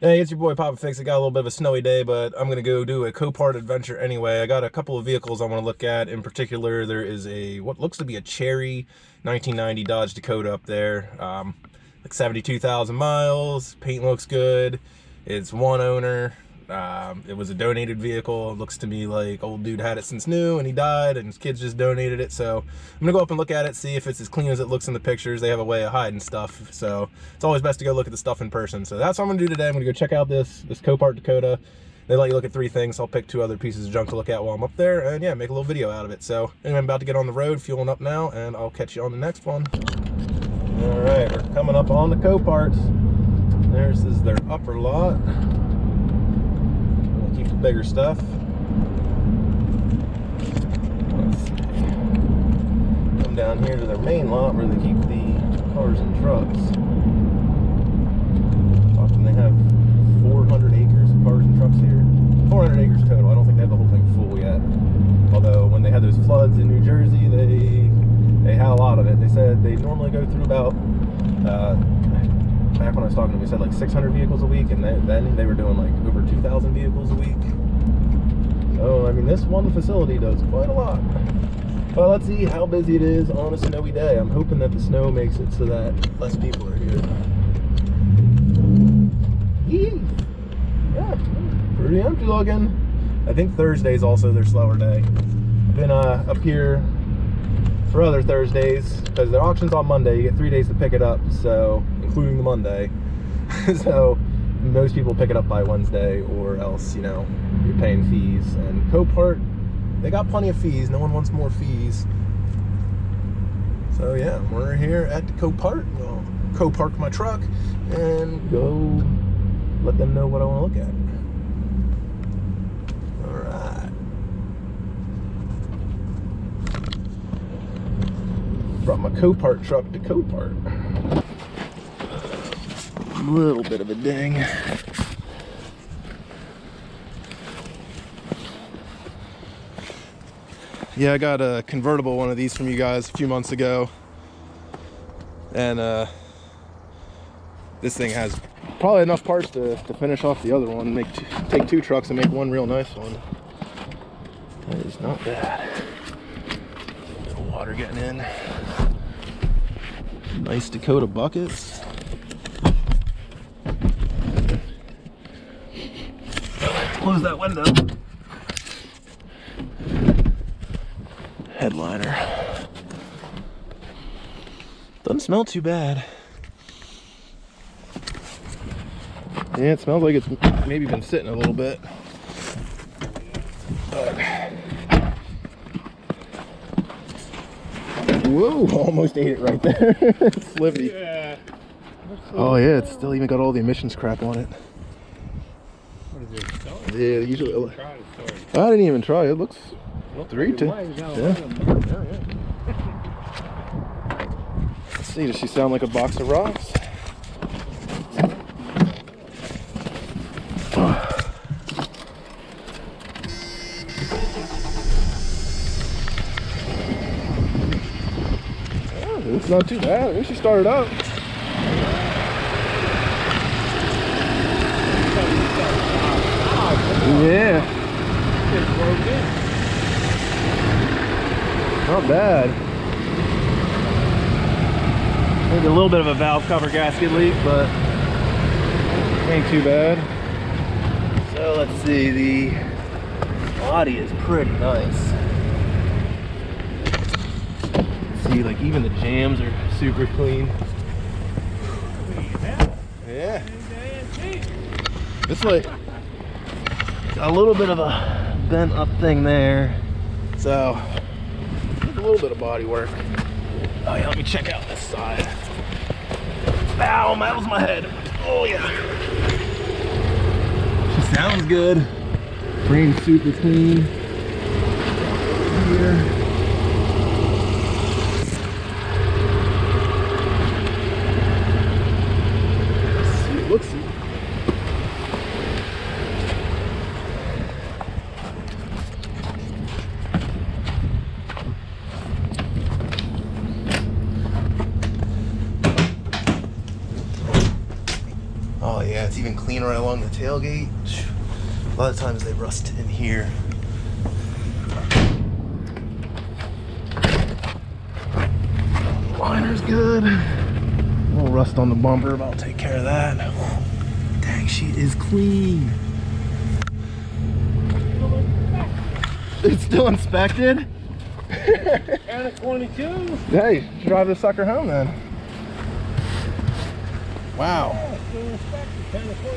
Hey, it's your boy Papa Fix. It got a little bit of a snowy day, but I'm gonna go do a Copart adventure anyway. I got a couple of vehicles I want to look at. In particular, there is a what looks to be a cherry 1990 Dodge Dakota up there, like 72,000 miles. Paint looks good. It's one owner. It was a donated vehicle. It looks to me like old dude had it since new and he died and his kids just donated it. So I'm gonna go up and look at it, see if it's as clean as it looks in the pictures. They have a way of hiding stuff, so it's always best to go look at the stuff in person. So that's what I'm gonna do today. I'm gonna go check out this Copart Dakota. They let you look at 3 things, so I'll pick 2 other pieces of junk to look at while I'm up there, and yeah, make a little video out of it. So anyway, I'm about to get on the road, fueling up now, and I'll catch you on the next one. All right, we're coming up on the Coparts. This is their upper lot. Keep the bigger stuff. Let's see. Come down here to their main lot where they keep the cars and trucks. Often they have 400 acres of cars and trucks here. 400 acres total. I don't think they have the whole thing full yet. Although when they had those floods in New Jersey, they had a lot of it. They said they normally go through about back when I was talking to them, we said like 600 vehicles a week, and then they were doing like over 2,000 vehicles a week. So, I mean, this one facility does quite a lot. Well, let's see how busy it is on a snowy day. I'm hoping that the snow makes it so that less people are here. Yee! Yeah, pretty empty looking. I think Thursday's also their slower day. I've been up here for other Thursdays, because their auction's on Monday. You get 3 days to pick it up, so including the Monday. So most people pick it up by Wednesday, or else, you know, you're paying fees. And Copart, they got plenty of fees. No one wants more fees. So yeah, we're here at the Copart. We'll co-park my truck and go let them know what I want to look at. All right. Brought my Copart truck to Copart. A little bit of a ding. Yeah, I got a convertible one of these from you guys a few months ago. And this thing has probably enough parts to finish off the other one. Take 2 trucks and make one real nice one. That is not bad. A little water getting in. Nice Dakota buckets. Close that window. Headliner. Doesn't smell too bad. Yeah, it smells like it's maybe been sitting a little bit. But whoa, almost ate it right there. It's slippy. Yeah. Oh yeah, it's still even got all the emissions crap on it. What is it? Yeah, usually. I didn't even try. It looks 3 to. Yeah. Let's see. Does she sound like a box of rocks? It's not too bad. At least she started up. Yeah. Not bad. Maybe a little bit of a valve cover gasket leak, but ain't too bad. So let's see, the body is pretty nice. See, like even the jams are super clean. Yeah. It's like a little bit of a bent up thing there. So a little bit of body work. Oh yeah, let me check out this side. Ow, that was my head. Oh yeah. She sounds good. Frame's super clean. Here. Looks. even clean right along the tailgate. A lot of times they rust in here. Liner's good. A little rust on the bumper, but I'll take care of that. Dang, she is clean. It's still inspected? And a 22. Hey, drive this sucker home then. Wow. Yeah, still inspected. And a 22.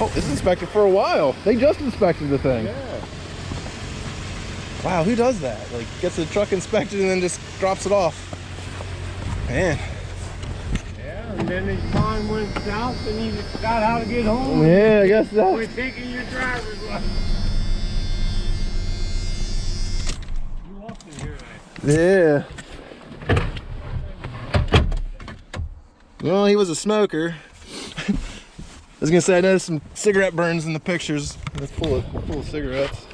Oh, it's inspected for a while. They just inspected the thing. Yeah. Wow, who does that? Like, gets the truck inspected and then just drops it off. Man. Yeah, and then his time went south and he forgot how to get home. Yeah, I guess so. We're taking your driver's license. You often hear that. Yeah. Well, he was a smoker. I was gonna say, I noticed some cigarette burns in the pictures. It's full of cigarettes.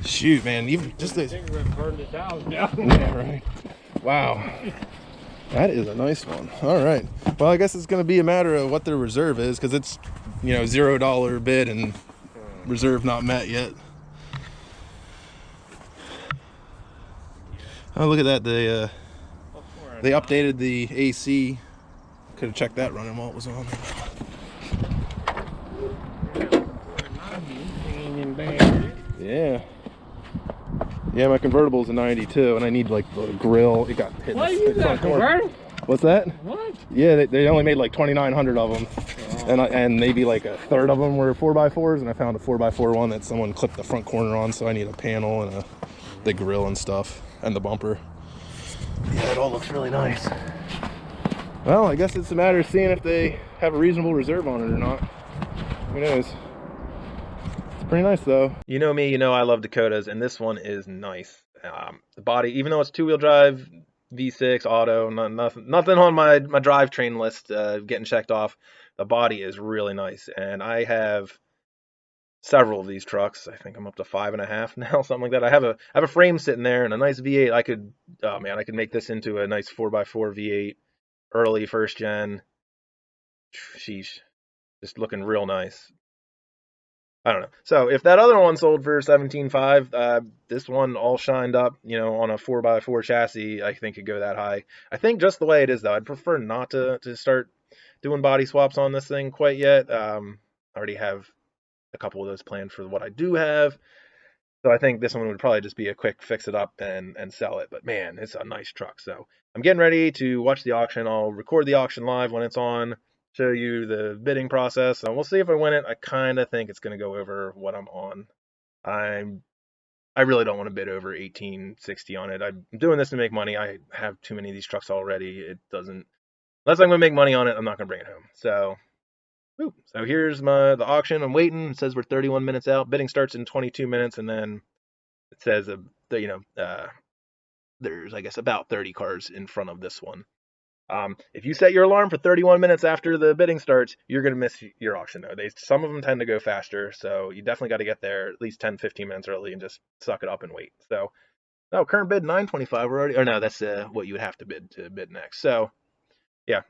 Shoot, man, even just this. Cigarette burned his house down. Yeah, right. Wow. That is a nice one. All right. Well, I guess it's going to be a matter of what their reserve is, because it's, you know, $0 bid and reserve not met yet. Oh, look at that. They updated the AC. Could have checked that running while it was on. Yeah. Yeah, my convertible's a 92, and I need like the grill. It got hit. What, you got convertible? What's that? What? Yeah, they only made like 2,900 of them, and maybe like a third of them were 4x4s, and I found a 4x4 one that someone clipped the front corner on, so I need a panel and the grill and stuff, and the bumper. Yeah, it all looks really nice. Well, I guess it's a matter of seeing if they have a reasonable reserve on it or not. Who knows? Pretty nice though. You know me, you know I love Dakotas, and this one is nice. The body, even though it's two-wheel drive, V6 auto, nothing on my drivetrain list getting checked off. The body is really nice, and I have several of these trucks. I think I'm up to 5.5 now, something like that. I have a frame sitting there and a nice V8. I could make this into a nice 4x4 V8, early first gen. Sheesh, just looking real nice. I don't know. So if that other one sold for 17.5, this one all shined up, you know, on a 4x4 chassis, I think could go that high. I think just the way it is though, I'd prefer not to start doing body swaps on this thing quite yet. I already have a couple of those planned for what I do have. So I think this one would probably just be a quick fix it up and sell it. But man, it's a nice truck. So I'm getting ready to watch the auction. I'll record the auction live when it's on, show you the bidding process, and we'll see if I win it. I kind of think it's going to go over what I'm on. I really don't want to bid over 1860 on it. I'm doing this to make money. I have too many of these trucks already. It doesn't, unless I'm going to make money on it, I'm not going to bring it home. So here's the auction. I'm waiting. It says we're 31 minutes out. Bidding starts in 22 minutes, and then it says there's, I guess, about 30 cars in front of this one. If you set your alarm for 31 minutes after the bidding starts, you're going to miss your auction though. Some of them tend to go faster, so you definitely got to get there at least 10-15 minutes early and just suck it up and wait. So, current bid 925. We're already, or no, that's what you would have to bid next. So, yeah.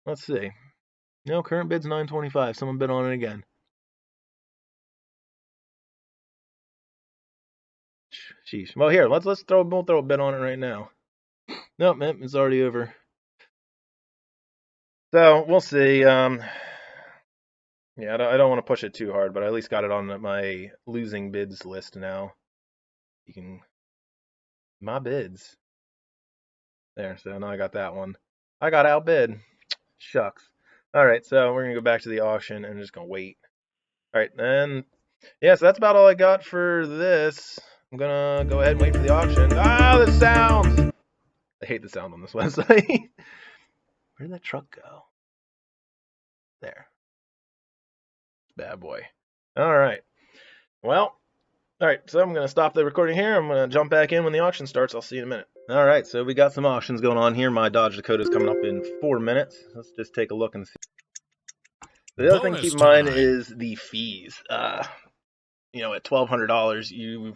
Let's see. No, current bid's 925. Someone bid on it again. Sheesh. Well, here, we'll throw a bid on it right now. Nope, it's already over. So we'll see. Yeah, I don't want to push it too hard, but I at least got it on my losing bids list now. You can my bids there. So now I got that one. I got outbid. Shucks. All right, so we're gonna go back to the auction and just gonna wait. All right, then. Yeah, so that's about all I got for this. I'm gonna go ahead and wait for the auction. Ah, the sounds! I hate the sound on this website. Where'd that truck go? There. Bad boy. All right. Well, all right, so I'm going to stop the recording here. I'm going to jump back in when the auction starts. I'll see you in a minute. All right, so we got some auctions going on here. My Dodge Dakota is coming up in 4 minutes. Let's just take a look and see. The other thing to keep in mind is the fees. You know, at $1,200, you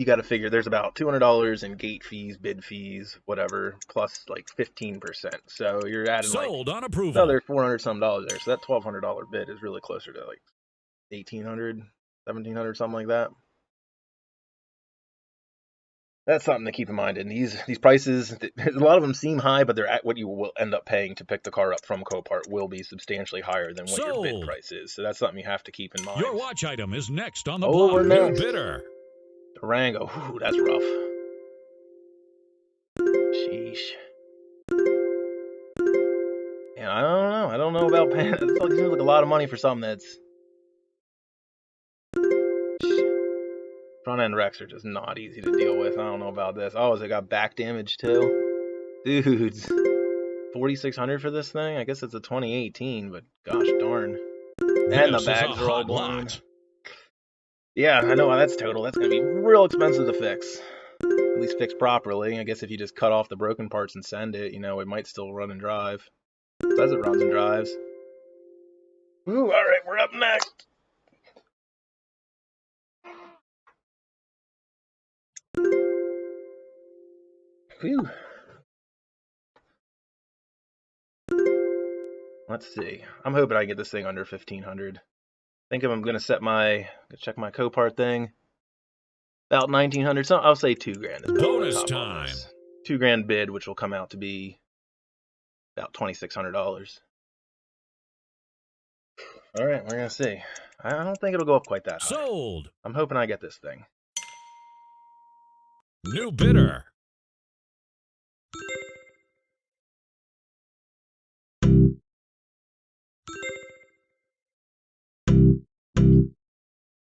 you got to figure there's about $200 in gate fees, bid fees, whatever, plus like 15%. So you're adding Sold on approval. another $400 some there. So that $1,200 bid is really closer to like 1,800, 1,700, something like that. That's something to keep in mind. And these prices, a lot of them seem high, but they're at what you will end up paying to pick the car up from Copart will be substantially higher than what your bid price is. So that's something you have to keep in mind. Your watch item is next on the block. block. New bidder. Durango. Ooh, that's rough. Sheesh. Yeah, I don't know. I don't know about paying. It seems like a lot of money for something that's... Front end wrecks are just not easy to deal with. I don't know about this. Oh, has it got back damage too? Dudes. 4,600 for this thing? I guess it's a 2018, but gosh darn. And the bags are all blown. Yeah, I know that's total. That's going to be real expensive to fix. At least fix properly. I guess if you just cut off the broken parts and send it, it might still run and drive. It says it runs and drives. Ooh, alright, we're up next. Whew. Let's see. I'm hoping I get this thing under 1,500. I think I'm going to check my Copart thing. About 1,900. So I'll say $2,000 is bonus time. $2,000 bid, which will come out to be about $2,600. All right, we're going to see. I don't think it'll go up quite that high. Sold. I'm hoping I get this thing. New bidder.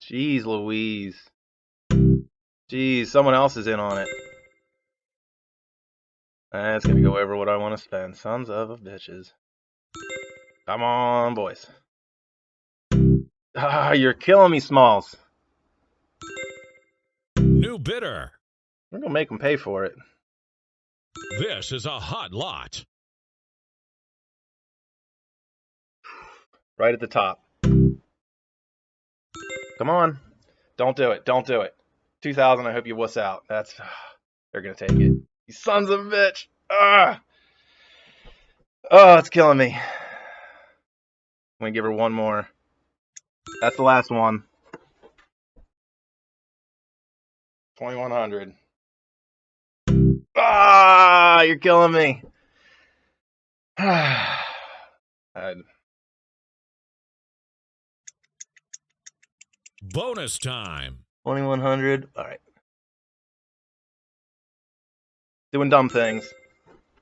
Jeez Louise. Jeez, someone else is in on it. That's going to go over what I want to spend. Sons of a bitches. Come on, boys. Ah, you're killing me, Smalls. New bidder. We're going to make them pay for it. This is a hot lot. Right at the top. Come on. Don't do it. Don't do it. 2,000, I hope you wuss out. They're going to take it. You sons of a bitch. Ah. Oh, it's killing me. I'm going to give her one more. That's the last one. 2,100. Ah, you're killing me. Bonus time. 2,100. All right. Doing dumb things.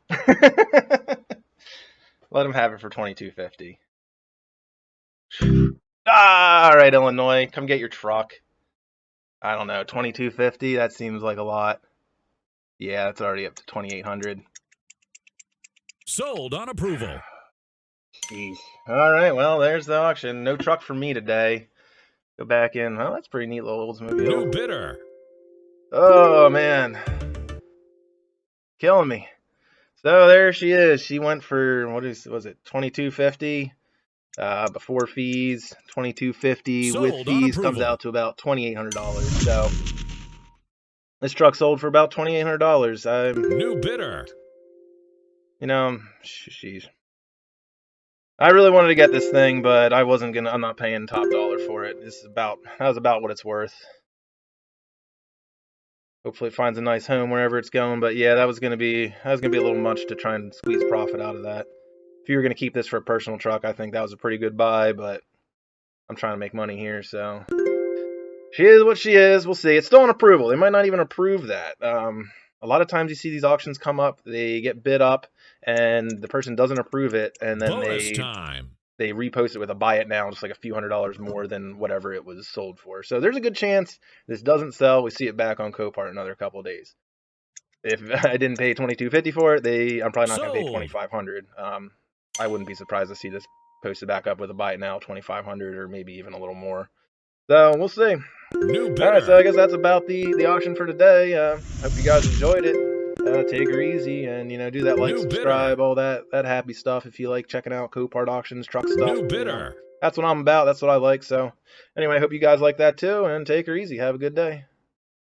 Let him have it for 2,250. Ah, all right, Illinois, come get your truck. I don't know, 2,250. That seems like a lot. Yeah, it's already up to 2,800. Sold on approval. Jeez. All right, well, there's the auction. No truck for me today. Go back in. Well, that's a pretty neat little Oldsmobile. New bidder. Oh, man. Killing me. So there she is. She went for, was it, 2,250 before fees, 2,250 with fees comes out to about $2,800. So this truck sold for about $2,800. New bidder. Sheesh. I really wanted to get this thing, but I'm not paying top dollar for it. That was about what it's worth. Hopefully it finds a nice home wherever it's going, but yeah, that was gonna be a little much to try and squeeze profit out of that. If you were gonna keep this for a personal truck, I think that was a pretty good buy, but I'm trying to make money here, so she is what she is. We'll see. It's still on approval. They might not even approve that. A lot of times you see these auctions come up, they get bid up, and the person doesn't approve it, and then they repost it with a buy it now, just like a few $100s more than whatever it was sold for. So there's a good chance this doesn't sell. We see it back on Copart in another couple of days. If I didn't pay $2,250 for it, I'm probably not going to pay $2,500. I wouldn't be surprised to see this posted back up with a buy it now, $2,500 or maybe even a little more. So we'll see. Alright, so I guess that's about the auction for today. Hope you guys enjoyed it. Take her easy and do that like, subscribe, all that happy stuff if you like checking out Copart auctions, truck stuff. That's what I'm about. That's what I like. So anyway, I hope you guys like that too, and take her easy. Have a good day.